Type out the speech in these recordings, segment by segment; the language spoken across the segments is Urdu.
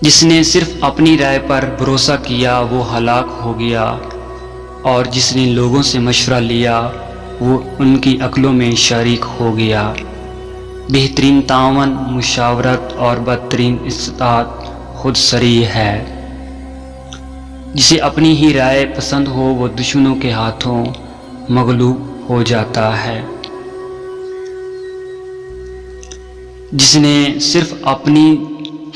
جس نے صرف اپنی رائے پر بھروسہ کیا وہ ہلاک ہو گیا، اور جس نے لوگوں سے مشورہ لیا وہ ان کی عقلوں میں شریک ہو گیا۔ بہترین تعاون مشاورت اور بدترین استطاعت خود سری ہے۔ جسے اپنی ہی رائے پسند ہو وہ دشمنوں کے ہاتھوں مغلوب ہو جاتا ہے۔ جس نے صرف اپنی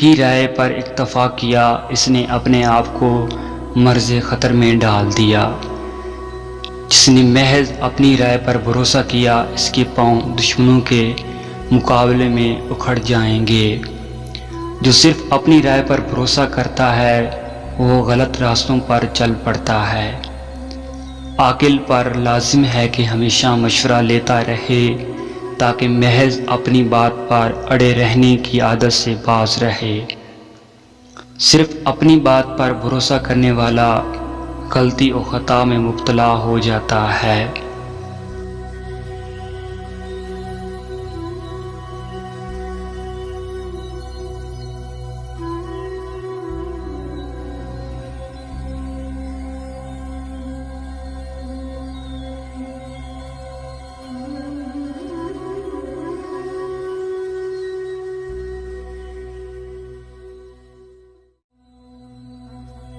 ہی رائے پر اکتفا کیا اس نے اپنے آپ کو مرز خطر میں ڈال دیا۔ جس نے محض اپنی رائے پر بھروسہ کیا اس کے پاؤں دشمنوں کے مقابلے میں اکھڑ جائیں گے۔ جو صرف اپنی رائے پر بھروسہ کرتا ہے وہ غلط راستوں پر چل پڑتا ہے۔ عاقل پر لازم ہے کہ ہمیشہ مشورہ لیتا رہے تاکہ محض اپنی بات پر اڑے رہنے کی عادت سے باز رہے۔ صرف اپنی بات پر بھروسہ کرنے والا غلطی و خطا میں مبتلا ہو جاتا ہے۔